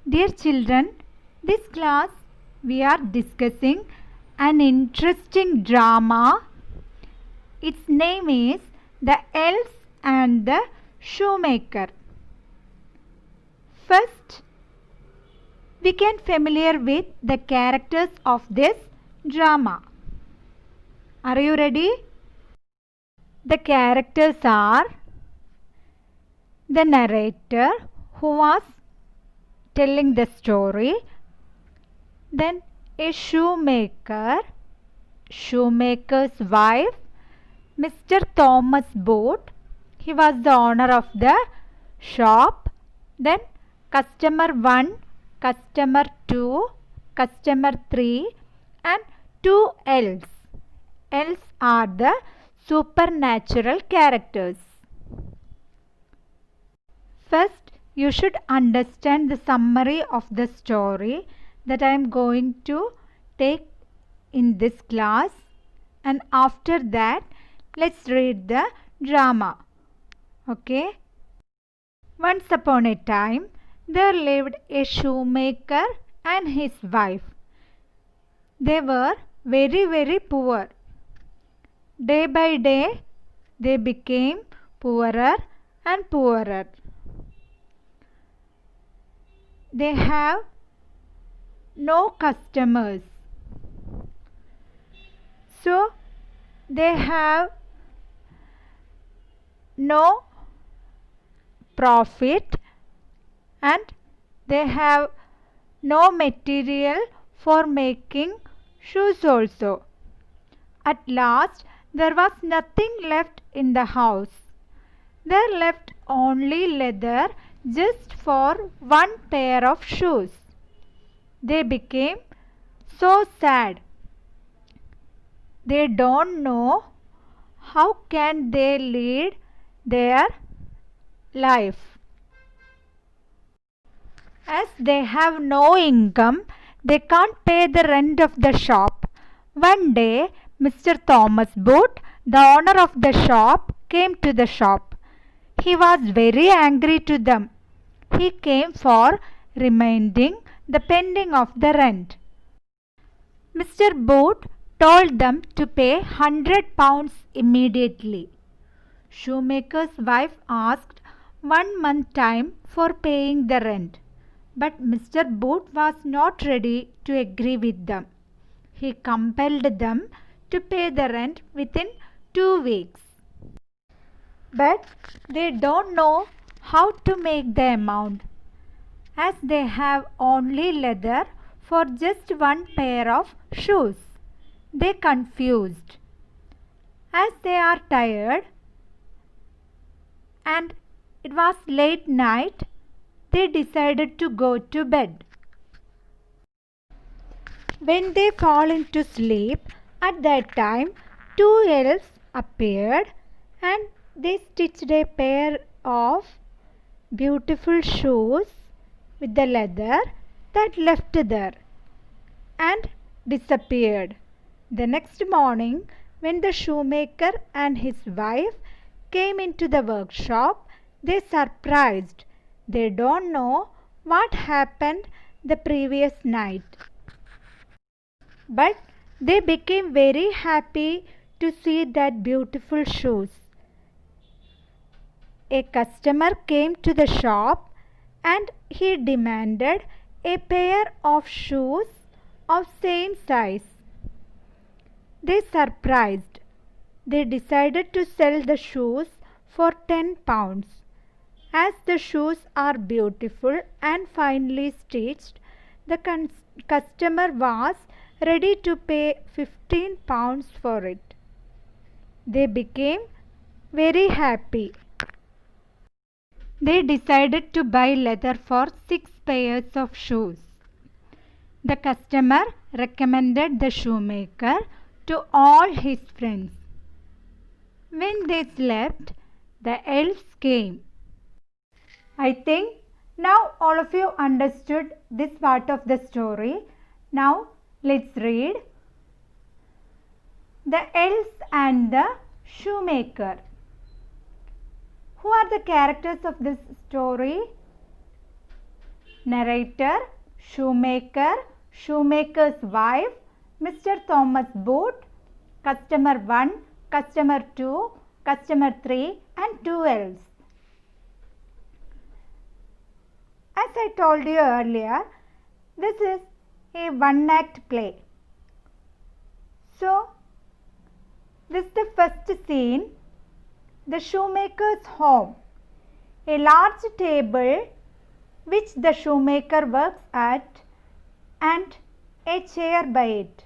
Dear children, this class we are discussing an interesting drama. Its name is The Elves and the Shoemaker. First, we can familiar with the characters of this drama. Are you ready? The characters are the narrator who was telling the story, then a shoemaker, shoemaker's wife, Mr. Thomas Boot, he was the owner of the shop, then customer 1, customer 2, customer 3 and 2 elves. Elves are the supernatural characters. First, you should understand the summary of the story that I am going to take in this class, and after that let's read the drama. Okay. Once upon a time there lived a shoemaker and his wife. They were very poor. Day by day they became poorer and poorer. They have no customers. So they have no profit and they have no material for making shoes also. At last there was nothing left in the house. There left only leather just for one pair of shoes. They became so sad. They don't know how can they lead their life. As they have no income, they can't pay the rent of the shop. One day, Mr. Thomas Boot, the owner of the shop, came to the shop. He was very angry to them. He came for reminding the pending of the rent. Mr. Boot told them to pay £100 immediately. Shoemaker's wife asked 1 month time for paying the rent, but Mr. Boot was not ready to agree with them. He compelled them to pay the rent within 2 weeks. But they don't know how to make the amount, as they have only leather for just one pair of shoes. They confused. As they are tired and it was late night, they decided to go to bed. When they fall into sleep, at that time 2 elves appeared and they stitched a pair of beautiful shoes with the leather that left there and disappeared. The next morning, when the shoemaker and his wife came into the workshop, they surprised. They don't know what happened the previous night. But they became very happy to see that beautiful shoes. A customer came to the shop and he demanded a pair of shoes of same size. They surprised. They decided to sell the shoes for £10. As the shoes are beautiful and finely stitched, the customer was ready to pay £15 for it. They became very happy. They decided to buy leather for 6 pairs of shoes. The customer recommended the shoemaker to all his friends. When they slept, the elves came. I think now all of you understood this part of the story. Now let's read The Elves and the Shoemaker. Who are the characters of this story? Narrator, shoemaker, shoemaker's wife, Mr. Thomas Boot, customer 1, customer 2, customer 3 and 2 elves. As I told you earlier, this is a one-act play. So, this is the first scene, the shoemaker's home. A large table which the shoemaker works at and a chair by it.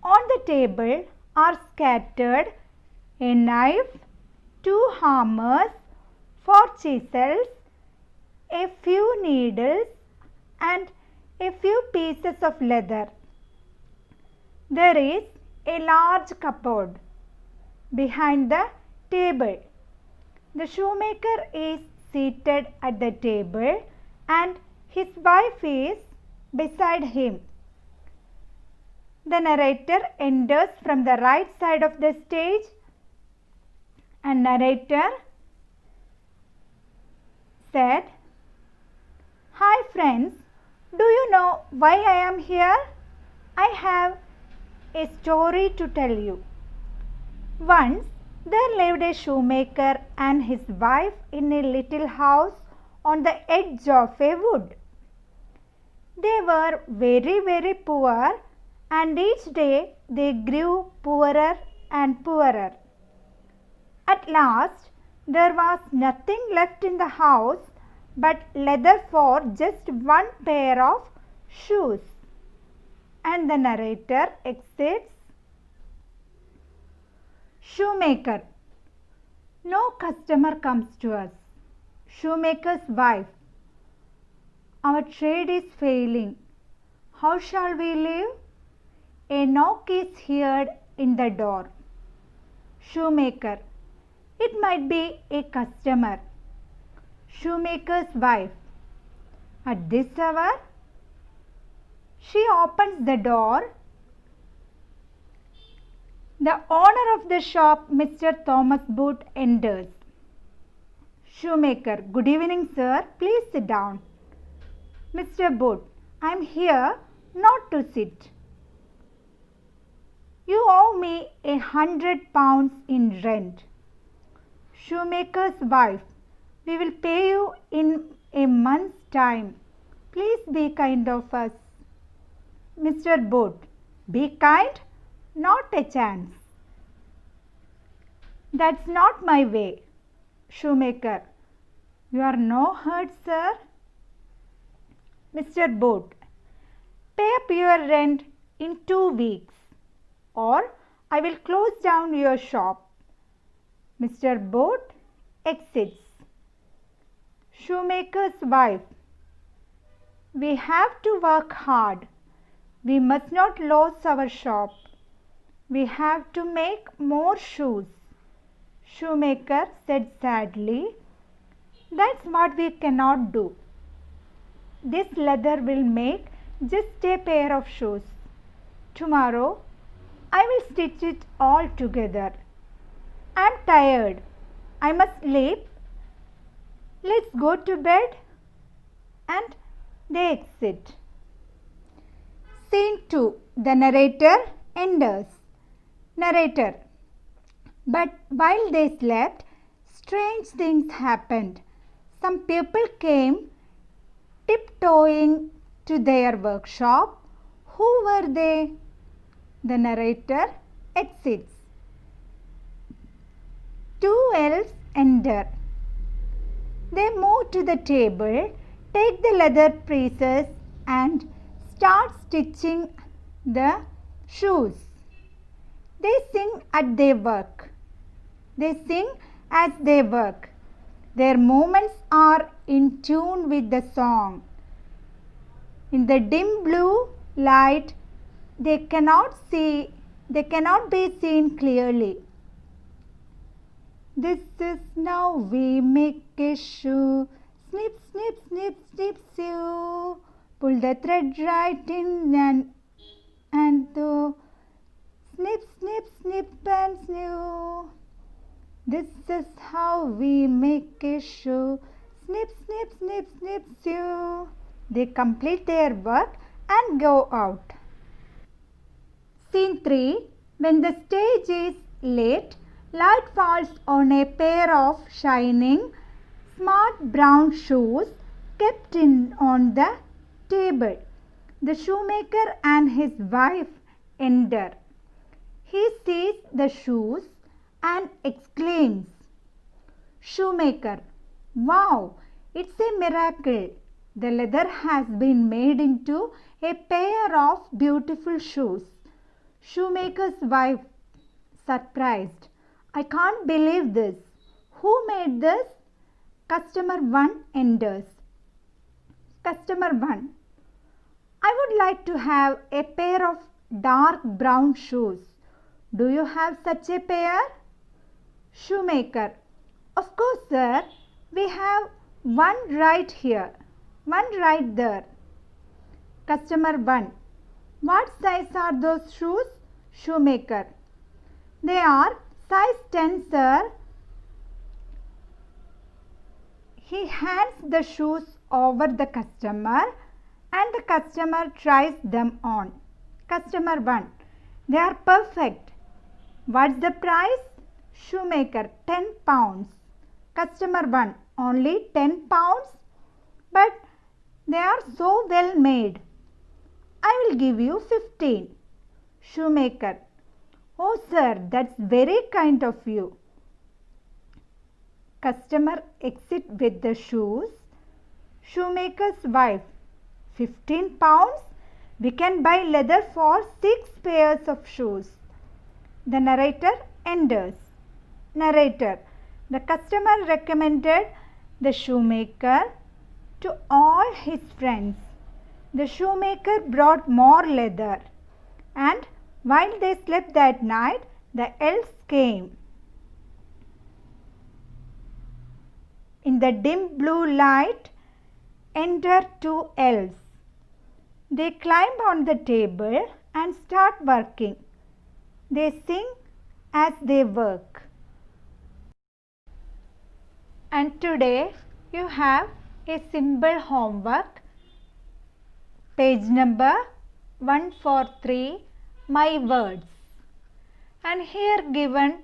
On the table are scattered a knife, 2 hammers, 4 chisels, a few needles and a few pieces of leather. There is a large cupboard behind the table. The shoemaker is seated at the table and his wife is beside him. The narrator enters from the right side of the stage and narrator said, "Hi friends, do you know why I am here? I have a story to tell you. Once there lived a shoemaker and his wife in a little house on the edge of a wood. They were very poor and each day they grew poorer and poorer. At last there was nothing left in the house but leather for just one pair of shoes." And the narrator exits. Shoemaker. No customer comes to us. Shoemaker's wife. Our trade is failing. How shall we live? A knock is heard in the door. Shoemaker. It might be a customer. Shoemaker's wife. At this hour? She opens the door. The owner of the shop, Mr. Thomas Boot, enters. Shoemaker. Good evening, sir. Please sit down. Mr. Boot. I am here not to sit. You owe me £100 in rent. Shoemaker's wife. We will pay you in a month's time. Please be kind of us. Mr. Boot. Be kind? Not a chance. That's not my way. Shoemaker. You are no hurt, sir. Mr. Boot. Pay up your rent in 2 weeks or I will close down your shop. Mr. Boot exits. Shoemaker's wife. We have to work hard. We must not lose our shop. We have to make more shoes. Shoemaker said sadly, that's what we cannot do. This leather will make just a pair of shoes. Tomorrow I will stitch it all together. I am tired. I must sleep. Let's go to bed. And they exit. Scene 2. The narrator enters. Narrator. But while they slept, strange things happened. Some people came tiptoeing to their workshop. Who were they? The narrator exits. 2 elves enter. They move to the table, take the leather pieces and start stitching the shoes. They sing at their work. They sing as they work. Their movements are in tune with the song. In the dim blue light, they cannot be seen clearly. This is now we make a shoe. Snip, snip, snip, snip, sew. Pull the thread right in and do. Snip, snip, snip and sew. This is how we make a shoe. Snip, snip, snip, snip, sew. They complete their work and go out. Scene 3. When the stage is lit, light falls on a pair of shining, smart brown shoes kept on the table. The shoemaker and his wife enter. He sees the shoes and exclaims, Shoemaker, wow, it's a miracle. The leather has been made into a pair of beautiful shoes. Shoemaker's wife, surprised, I can't believe this. Who made this? Customer 1 enters. Customer 1, I would like to have a pair of dark brown shoes. Do you have such a pair? Shoemaker, of course, sir. We have one right here, one right there. Customer 1, what size are those shoes? Shoemaker, they are size 10, sir. He hands the shoes over the customer and the customer tries them on. Customer 1, they are perfect. What's the price? Shoemaker, 10 pounds. Customer 1, only 10 pounds? But they are so well made. I will give you 15. Shoemaker, oh sir, that's very kind of you. Customer exit with the shoes. Shoemaker's wife, 15 pounds? We can buy leather for 6 pairs of shoes. The narrator enters. Narrator, the customer recommended the shoemaker to all his friends. The shoemaker brought more leather, and while they slept that night, the elves came. In the dim blue light, enter 2 elves. They climb on the table and start working. They sing as they work. And today you have a simple homework. Page number 143, My Words. And here given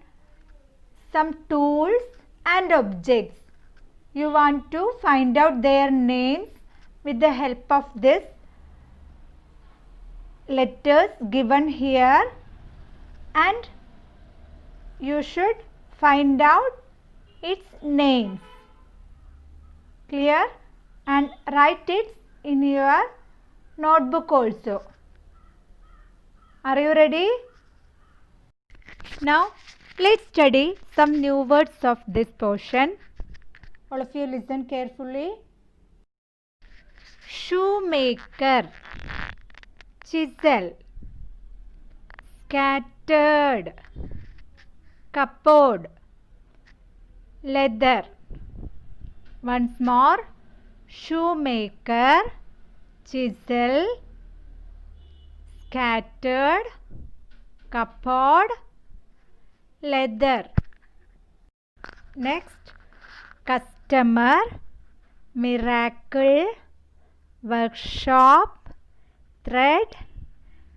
some tools and objects. You want to find out their names with the help of this letters given here, and you should find out its names. Clear? And write it in your notebook also. Are you ready? Now let's study some new words of this portion. All of you listen carefully. Shoemaker, chisel, scattered, cupboard, leather. Once more, shoemaker, chisel, scattered, cupboard, leather. Next, customer, miracle, workshop, thread,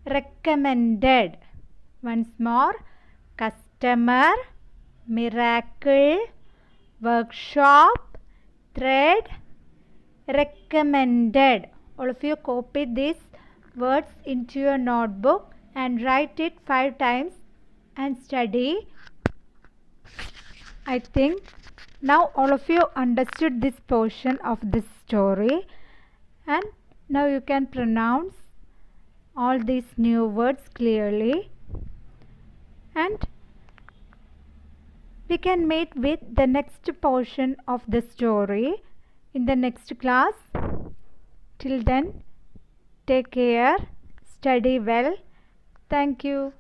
recommended. Once more, customer, miracle, workshop, thread, recommended. All of you copy these words into your notebook and write it 5 times and study. I think now all of you understood this portion of this story, and now you can pronounce all these new words clearly, and we can meet with the next portion of the story in the next class. Till then, take care, study well. Thank you.